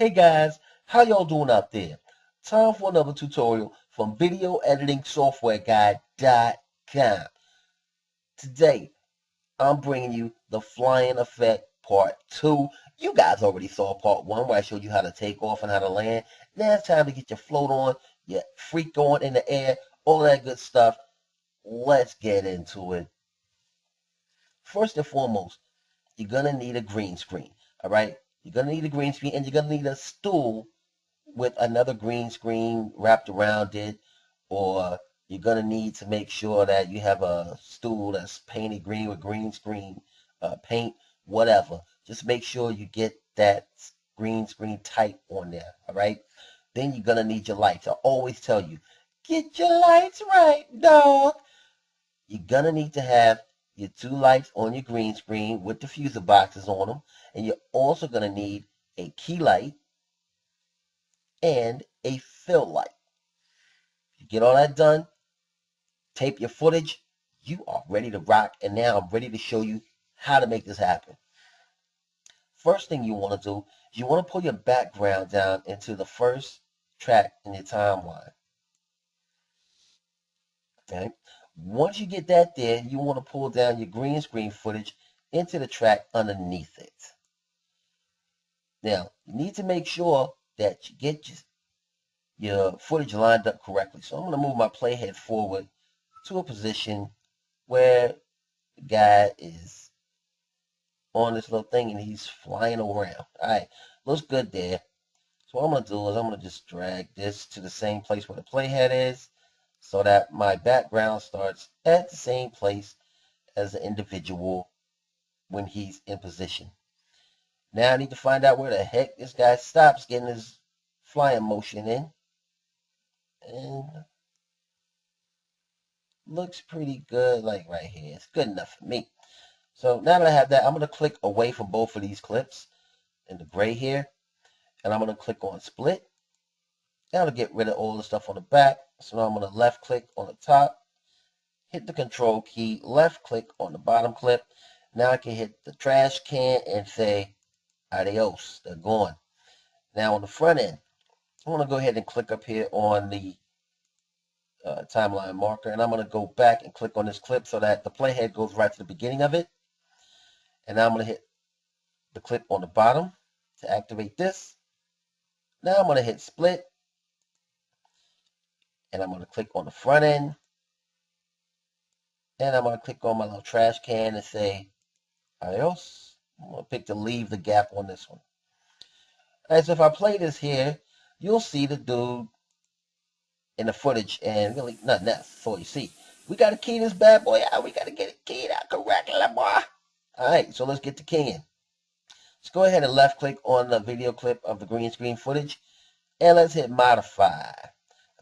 Hey guys, how y'all doing out there? Time for another tutorial from videoeditingsoftwareguide.com. Today, I'm bringing you the flying effect part 2. You guys already saw part 1 where I showed you how to take off and how to land. Now it's time to get your float on, your freak on in the air, all that good stuff. Let's get into it. First and foremost, you're going to need a green screen. All right? You're going to need a green screen and you're going to need a stool with another green screen wrapped around it, or you're going to need to make sure that you have a stool that's painted green with green screen paint, whatever. Just make sure you get that green screen type on there, all right? Then you're going to need your lights. I always tell you, get your lights right, dog. You're going to need to have your 2 lights on your green screen with diffuser boxes on them, and you're also going to need a key light and a fill light. You get all that done, tape your footage, you are ready to rock, and now I'm ready to show you how to make this happen. First thing you want to do is you want to pull your background down into the first track in your timeline. Okay? Once you get that there, you want to pull down your green screen footage into the track underneath it. Now, you need to make sure that you get your footage lined up correctly. So I'm going to move my playhead forward to a position where the guy is on this little thing and he's flying around. All right, looks good there. So what I'm going to do is I'm going to just drag this to the same place where the playhead is so that my background starts at the same place as the individual when he's in position. Now I need to find out where the heck this guy stops getting his flying motion in. And looks pretty good, like right here. It's good enough for me. So now that I have that, I'm going to click away from both of these clips in the gray here. And I'm going to click on split. That'll get rid of all the stuff on the back. So now I'm going to left click on the top, hit the control key, left click on the bottom clip. Now I can hit the trash can and say adios. They're gone. Now on the front end, I'm going to go ahead and click up here on the timeline marker. And I'm going to go back and click on this clip so that the playhead goes right to the beginning of it. And now I'm going to hit the clip on the bottom to activate this. Now I'm going to hit split. And I'm going to click on the front end. And I'm going to click on my little trash can and say adios. I'm going to pick to leave the gap on this one. All right, so if I play this here, you'll see the dude in the footage and really nothing else. That's all you see. We got to key this bad boy out. We got to get it keyed out correctly, boy. All right, so let's get the keying. Let's go ahead and left click on the video clip of the green screen footage. And let's hit modify.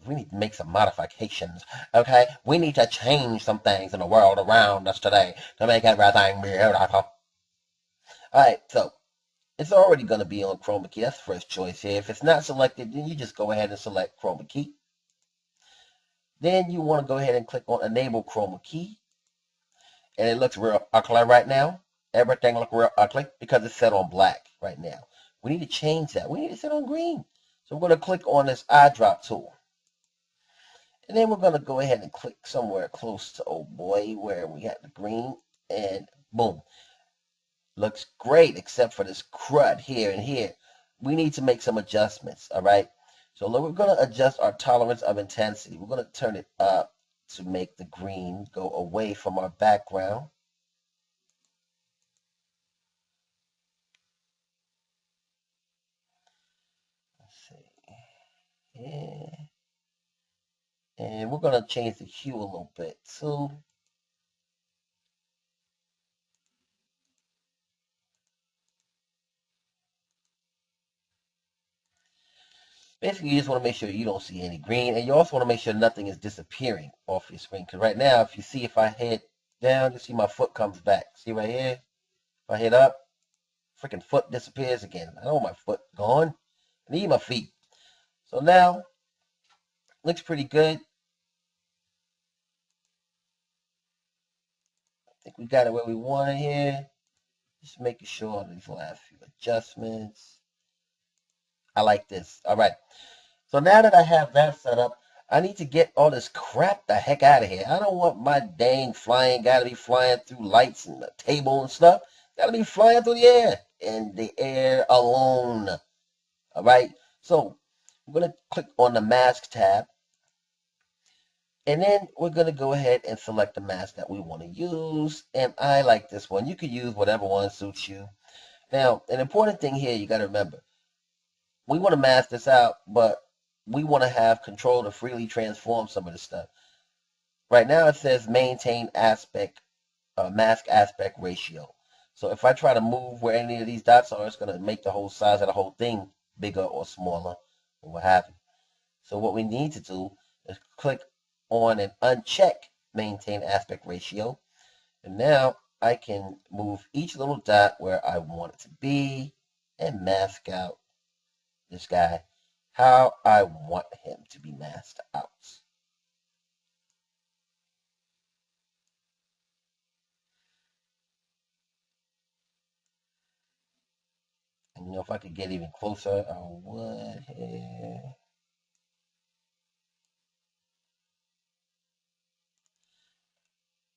We need to make some modifications, okay? We need to change some things in the world around us today to make everything beautiful. Alright, so it's already going to be on Chroma Key. That's the first choice here. If it's not selected, then you just go ahead and select Chroma Key. Then you want to go ahead and click on Enable Chroma Key. And it looks real ugly right now. Everything looks real ugly because it's set on black right now. We need to change that. We need to set on green. So we're going to click on this eyedrop tool. And then we're going to go ahead and click somewhere close to, oh boy, where we have the green. And boom. Looks great except for this crud here and here. We need to make some adjustments, all right? So we're going to adjust our tolerance of intensity. We're going to turn it up to make the green go away from our background. Let's see. Yeah. And we're going to change the hue a little bit too. Basically, you just want to make sure you don't see any green, and you also want to make sure nothing is disappearing off your screen. Because right now, if you see, if I hit down, you see my foot comes back. See right here? If I hit up, freaking foot disappears again. I don't want my foot gone. I need my feet. So now, looks pretty good. I think we got it where we want it here. Just making sure these last few adjustments. I like this. All right. So now that I have that set up, I need to get all this crap the heck out of here. I don't want my dang flying guy to be flying through lights and the table and stuff. Got to be flying through the air and the air alone. All right. So I'm going to click on the mask tab. And then we're going to go ahead and select the mask that we want to use. And I like this one. You can use whatever one suits you. Now, an important thing here you got to remember. We want to mask this out, but we want to have control to freely transform some of this stuff. Right now it says maintain mask aspect ratio. So if I try to move where any of these dots are, it's going to make the whole size of the whole thing bigger or smaller or what have you. So what we need to do is click on and uncheck maintain aspect ratio. And now I can move each little dot where I want it to be and mask out this guy how I want him to be masked out. And if I could get even closer, I would here.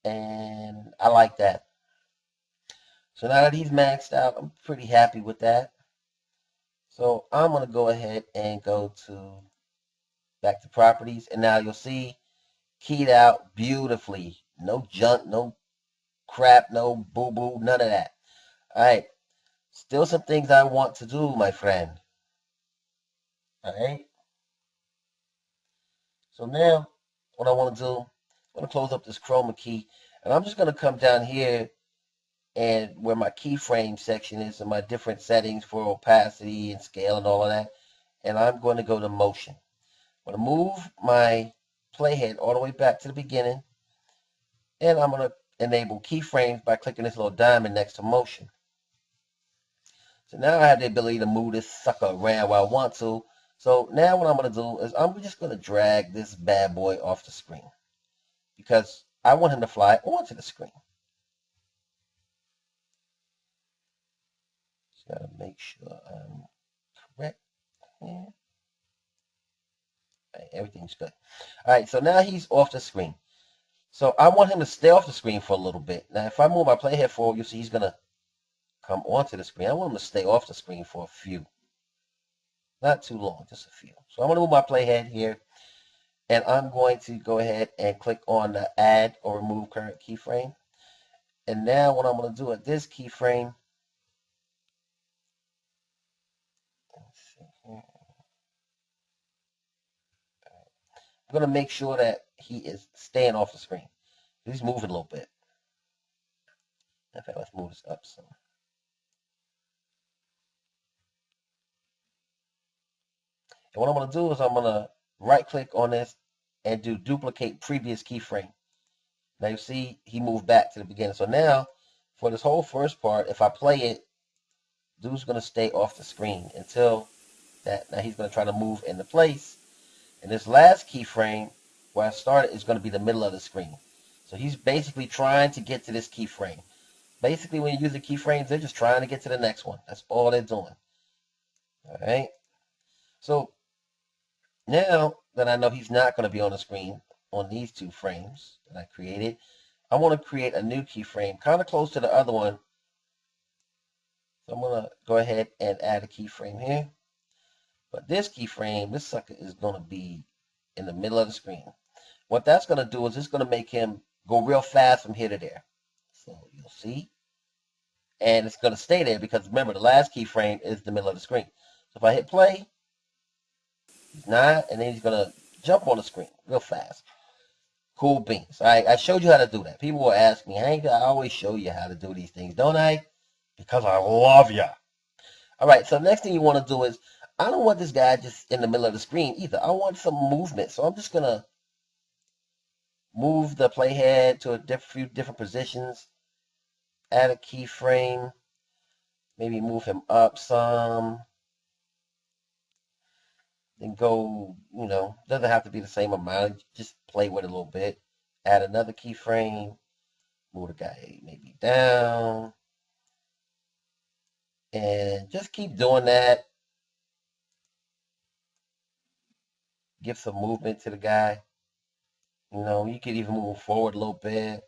And I like that. So now that he's maxed out, I'm pretty happy with that. So I'm going to go ahead and go to back to properties. And now you'll see keyed out beautifully. No junk, no crap, no boo-boo, none of that. All right. Still some things I want to do, my friend. All right. So now what I want to do, I'm going to close up this Chroma Key. And I'm just going to come down here and where my keyframe section is and my different settings for opacity and scale and all of that. And I'm going to go to motion. I'm going to move my playhead all the way back to the beginning. And I'm going to enable keyframes by clicking this little diamond next to motion. So now I have the ability to move this sucker around where I want to. So now what I'm going to do is I'm just going to drag this bad boy off the screen because I want him to fly onto the screen. Just got to make sure I'm correct here. Right, everything's good. All right, so now he's off the screen. So I want him to stay off the screen for a little bit. Now, if I move my playhead forward, you'll see he's going to come onto the screen. I want him to stay off the screen for a few. Not too long, just a few. So I'm going to move my playhead here, and I'm going to go ahead and click on the add or remove current keyframe. And now what I'm going to do at this keyframe, let's see here. I'm going to make sure that he is staying off the screen. He's moving a little bit. In fact, let's move this up some. And what I'm going to do is I'm going to right click on this and do duplicate previous keyframe. Now you see he moved back to the beginning. So now for this whole first part, if I play it, dude's going to stay off the screen until that. Now he's going to try to move into place. And this last keyframe where I started is going to be the middle of the screen. So he's basically trying to get to this keyframe. Basically, when you use the keyframes, they're just trying to get to the next one. That's all they're doing. All right. So now that I know he's not going to be on the screen on these two frames that I created, I want to create a new keyframe kind of close to the other one. So I'm going to go ahead and add a keyframe here. But this keyframe, this sucker is going to be in the middle of the screen. What that's going to do is it's going to make him go real fast from here to there. So you'll see. And it's going to stay there because remember, the last keyframe is the middle of the screen. So if I hit play, he's not, and then he's going to jump on the screen real fast. Cool beans. All right, I showed you how to do that. People will ask me, Hank, I always show you how to do these things, don't I? Because I love you. All right, so next thing you want to do is, I don't want this guy just in the middle of the screen either. I want some movement. So I'm just going to move the playhead to a few different positions, add a keyframe, maybe move him up some, then go, doesn't have to be the same amount. Just play with it a little bit. Add another keyframe, move the guy maybe down, and just keep doing that give some movement to the guy. You know, you could even move forward a little bit,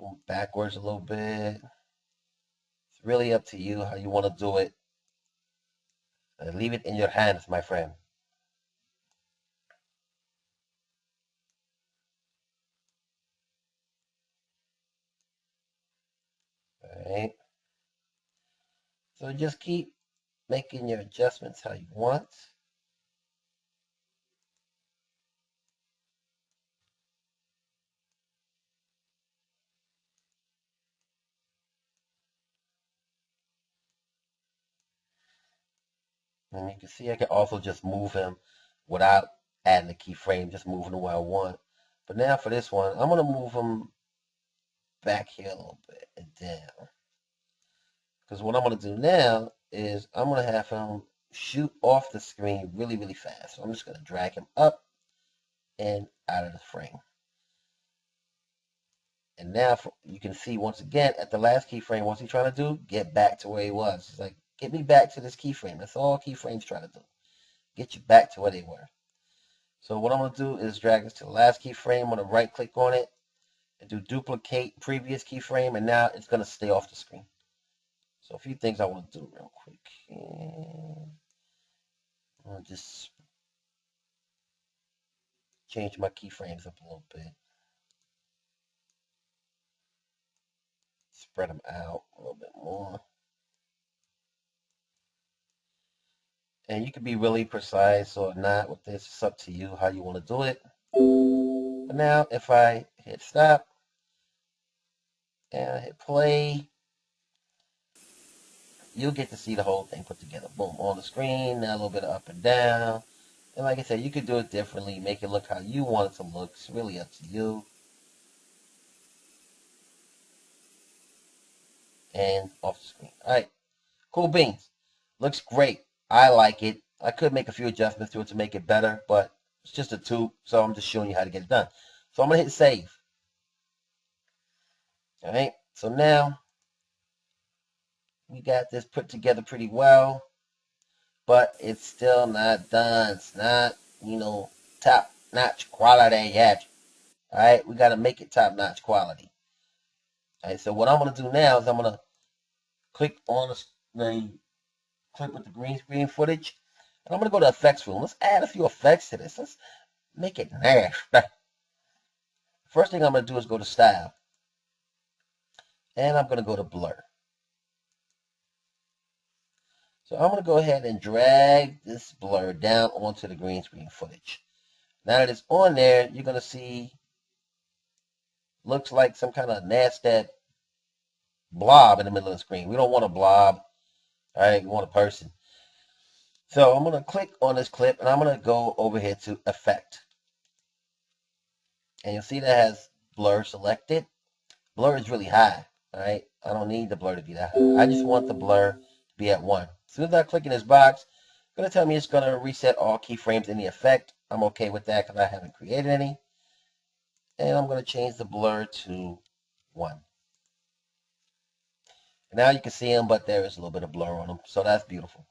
move backwards a little bit. It's really up to you how you want to do it. Leave it in your hands, my friend. All right. So just keep making your adjustments how you want. And you can see I can also just move him without adding a keyframe, just moving him where I want. But now for this one, I'm going to move him back here a little bit and down. Because what I'm going to do now is I'm going to have him shoot off the screen really, really fast. So I'm just going to drag him up and out of the frame. And now you can see once again at the last keyframe, what's he trying to do? Get back to where he was. He's like, get me back to this keyframe. That's all keyframes trying to do. Get you back to where they were. So what I'm going to do is drag this to the last keyframe. I'm going to right click on it and do duplicate previous keyframe. And now it's going to stay off the screen. So a few things I want to do real quick. And I'll just change my keyframes up a little bit. Spread them out a little bit more. And you can be really precise or not with this. It's up to you how you want to do it. But now if I hit stop and I hit play, you'll get to see the whole thing put together. Boom, on the screen, now a little bit of up and down. And like I said, you could do it differently, make it look how you want it to look. It's really up to you. And off the screen. All right, cool beans. Looks great. I like it. I could make a few adjustments to it to make it better, but it's just a tube, so I'm just showing you how to get it done. So I'm going to hit save. All right, so now we got this put together pretty well, but it's still not done. It's not, top-notch quality yet. All right, we got to make it top-notch quality. All right, so what I'm going to do now is I'm going to click on the clip with the green screen footage, and I'm going to go to effects room. Let's add a few effects to this. Let's make it nasty. First thing I'm going to do is go to style, and I'm going to go to blur. So I'm going to go ahead and drag this blur down onto the green screen footage. Now that it's on there, you're going to see, looks like some kind of nasty blob in the middle of the screen. We don't want a blob. All right, we want a person. So I'm going to click on this clip, and I'm going to go over here to effect. And you'll see that has blur selected. Blur is really high. All right, I don't need the blur to be that high. I just want the blur to be at 1. As soon as I click in this box, it's going to tell me it's going to reset all keyframes in the effect. I'm okay with that because I haven't created any. And I'm going to change the blur to 1. And now you can see them, but there is a little bit of blur on them. So that's beautiful.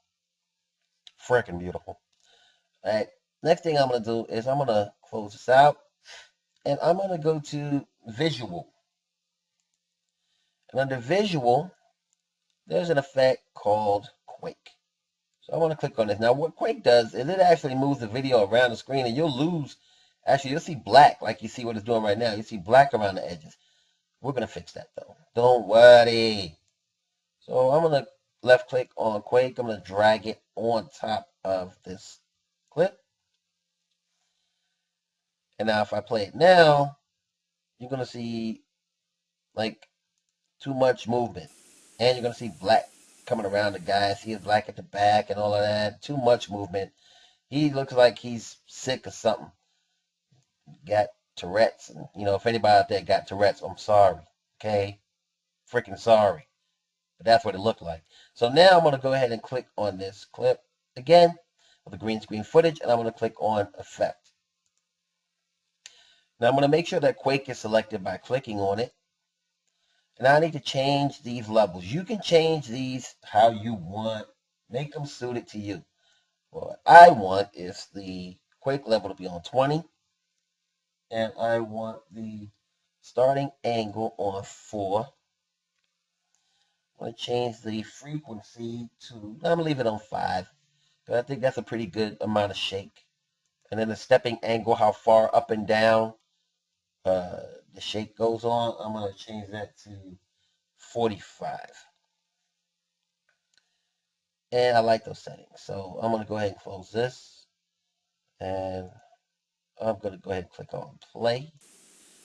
Freaking beautiful. All right, next thing I'm going to do is I'm going to close this out. And I'm going to go to visual. And under visual, there's an effect called quake. So I want to click on this. Now what quake does is it actually moves the video around the screen, and you'll see black like you see what it's doing right now. You see black around the edges. We're going to fix that though. Don't worry. So I'm going to left click on quake. I'm going to drag it on top of this clip. And now if I play it now, you're going to see like too much movement. And you're going to see black coming around the guy. See his black at the back and all of that. Too much movement. He looks like he's sick or something. Got Tourette's. And, if anybody out there got Tourette's, I'm sorry. Okay? Freaking sorry. But that's what it looked like. So now I'm going to go ahead and click on this clip again with the green screen footage, and I'm going to click on effect. Now I'm going to make sure that quake is selected by clicking on it. And I need to change these levels. You can change these how you want. Make them suited to you. What I want is the Quake level to be on 20. And I want the starting angle on 4. I'm going to change the frequency to, I'm going to leave it on 5. But I think that's a pretty good amount of shake. And then the stepping angle, how far up and down the shake goes on, I'm going to change that to 45. And I like those settings. So I'm going to go ahead and close this. And I'm going to go ahead and click on play.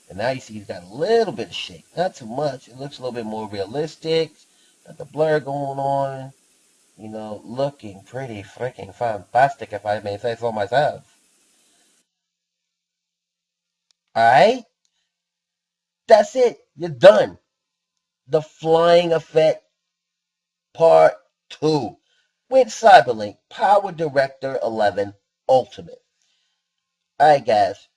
And now you see he's got a little bit of shake. Not too much. It looks a little bit more realistic. Got the blur going on. You know, looking pretty freaking fantastic, if I may say so myself. Alright? That's it. You're done. The flying effect part 2 with Cyberlink PowerDirector 11 Ultimate. Alright, guys.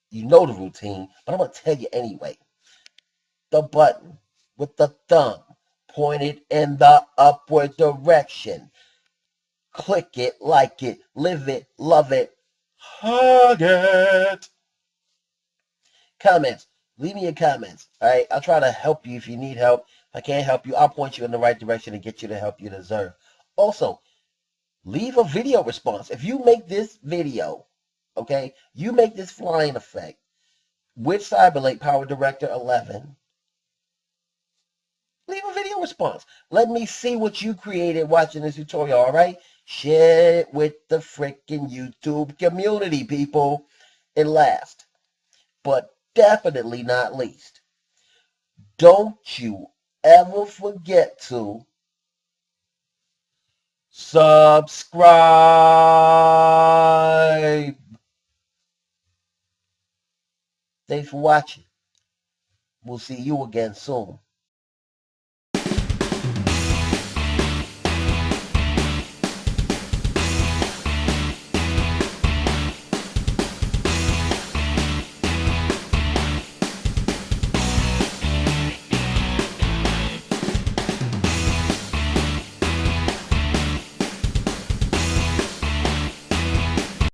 You know the routine, but I'm going to tell you anyway. The button with the thumb pointed in the upward direction. Click it, like it, live it, love it, hug it. Comments. Leave me your comments. All right. I'll try to help you if you need help. If I can't help you, I'll point you in the right direction and get you the help you deserve. Also, leave a video response. If you make this video, okay, you make this flying effect with Cyberlink PowerDirector 11, leave a video response. Let me see what you created watching this tutorial, all right? Share it with the freaking YouTube community, people. And last, but definitely not least, don't you ever forget to subscribe. Thanks for watching. We'll see you again soon.